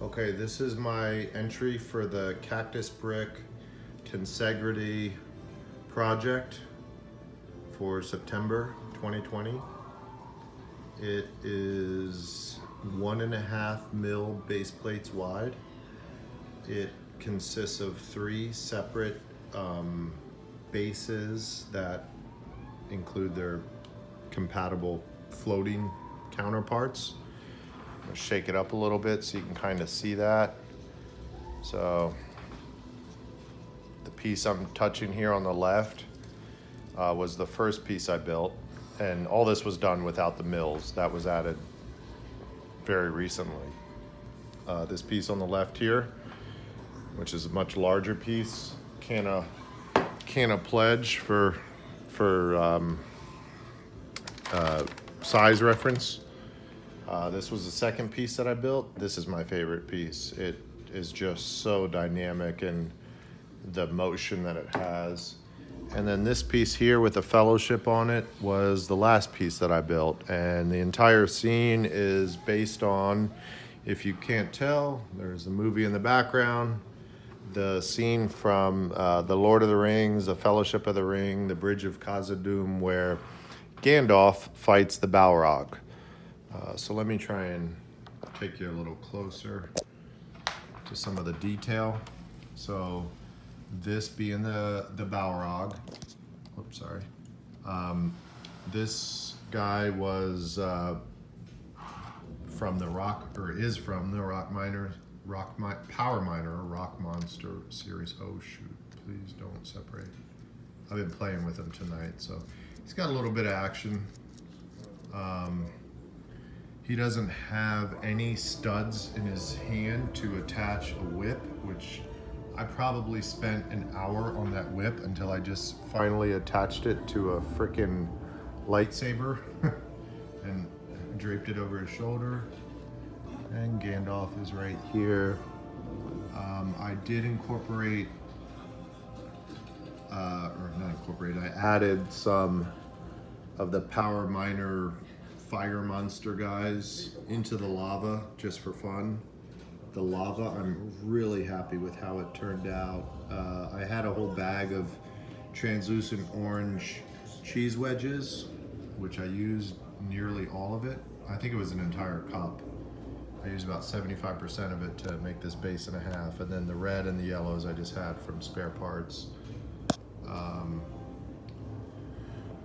Okay, this is my entry for the Cactus Brick Tensegrity project for September 2020. It is 1.5 mil base plates wide. It consists of 3 separate bases that include their compatible floating counterparts. I'm gonna shake it up a little bit so you can kind of see that. So the piece I'm touching here on the left was the first piece I built, and all this was done without the mills. That was added very recently. This piece on the left here, which is a much larger piece, can of pledge for size reference. This was the second piece that I built. This is my favorite piece. It is just so dynamic in the motion that it has. And then this piece here with the fellowship on it was the last piece that I built. And the entire scene is based on, if you can't tell, there's a movie in the background, the scene from The Lord of the Rings, The Fellowship of the Ring, the Bridge of Khazad Dum, where Gandalf fights the Balrog. So let me try and take you a little closer to some of the detail. So this being the Balrog, oops, sorry. This guy was from the rock, or is from the Power Miner, Rock Monster series. Oh shoot, please don't separate. I've been playing with him tonight, so he's got a little bit of action. He doesn't have any studs in his hand to attach a whip, which I probably spent an hour on that whip until I just finally attached it to a frickin' lightsaber and draped it over his shoulder. And Gandalf is right here. I did incorporate, or not incorporate, I added some of the Power Miner fire monster guys into the lava just for fun. The lava, I'm really happy with how it turned out. I had a whole bag of translucent orange cheese wedges, which I used nearly all of it. I think it was an entire cup. I used about 75% of it to make this base and a half, and then the red and the yellows I just had from spare parts.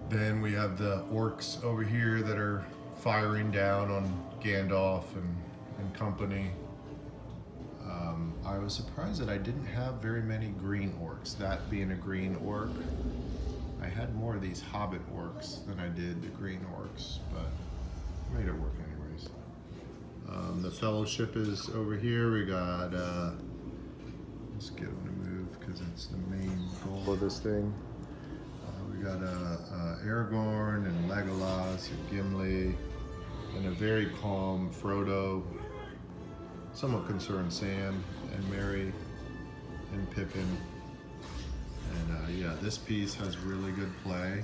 Then we have the orcs over here that are firing down on Gandalf and company. I was surprised that I didn't have very many green orcs. That being a green orc, I had more of these hobbit orcs than I did the green orcs, but I made it work anyways. The fellowship is over here. We got, let's get them to move because it's the main goal of this thing. We got Aragorn and Legolas and Gimli and a very calm Frodo, somewhat concerned Sam and Merry and Pippin. And yeah, this piece has really good play.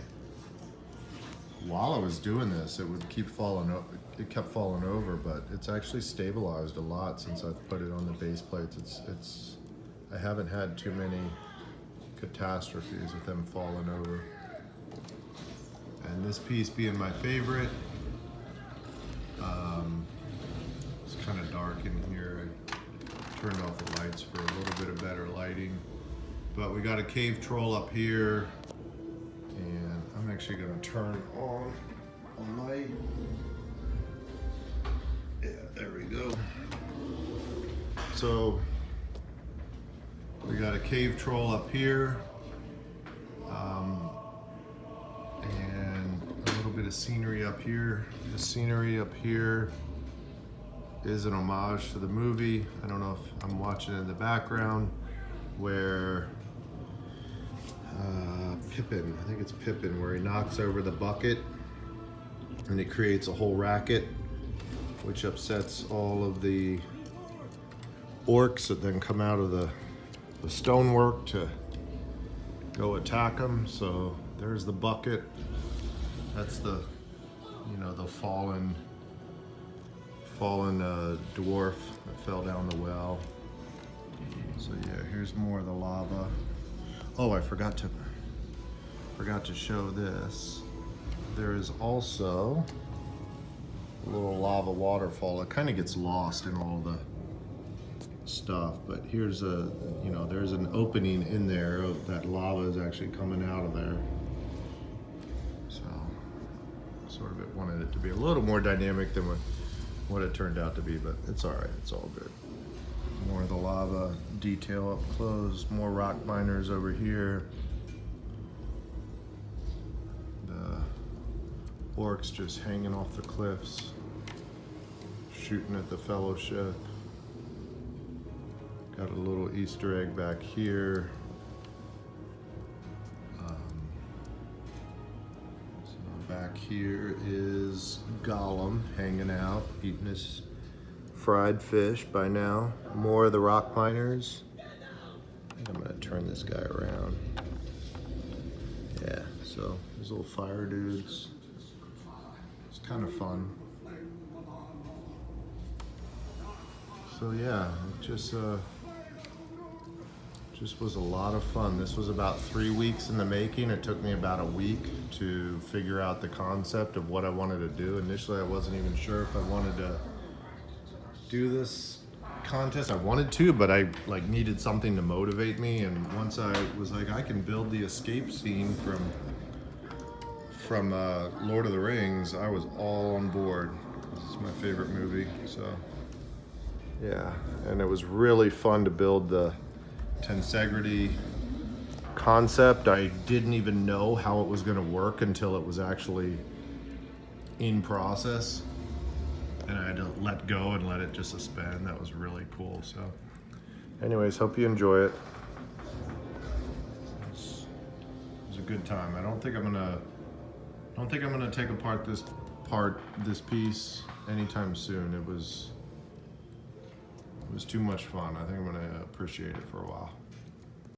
While I was doing this, it would keep falling over. It kept falling over, but it's actually stabilized a lot since I've put it on the base plates. I haven't had too many catastrophes with them falling over. And this piece being my favorite, it's kind of dark in here. I turned off the lights for a little bit of better lighting. But we got a cave troll up here, and I'm actually gonna turn on a light. Yeah, there we go. So we got a cave troll up here, and a little bit of scenery up here. The scenery up here is an homage to the movie. I don't know if I'm watching it in the background, where Pippin, I think it's Pippin, where he knocks over the bucket and it creates a whole racket, which upsets all of the orcs that then come out of the stonework to go attack them. So there's the bucket. That's the, the fallen fallen dwarf that fell down the well. So yeah, here's more of the lava. Oh, I forgot to show this. There is also a little lava waterfall. It kind of gets lost in all the stuff, but here's there's an opening in there. That lava is actually coming out of there. So sort of wanted it to be a little more dynamic than what it turned out to be, but it's all right. It's all good. More of the lava detail up close. More rock miners over here. The orcs just hanging off the cliffs, shooting at the Fellowship. Got a little Easter egg back here. So back here is Gollum hanging out, eating his fried fish by now. More of the rock miners. I think I'm gonna turn this guy around. Yeah, so these little fire dudes. It's kind of fun. So yeah, it just was a lot of fun. This was about 3 weeks in the making. It took me about a week to figure out the concept of what I wanted to do. Initially, I wasn't even sure if I wanted to do this contest. I wanted to, but I needed something to motivate me. And once I was like, I can build the escape scene from Lord of the Rings, I was all on board. This is my favorite movie, so yeah. And it was really fun to build the Tensegrity concept. I didn't even know how it was going to work until it was actually in process, and I had to let go and let it just suspend. That was really cool. So anyways, hope you enjoy it. It was a good time. I don't think I'm gonna take apart this piece anytime soon. It was too much fun. I think I'm gonna appreciate it for a while.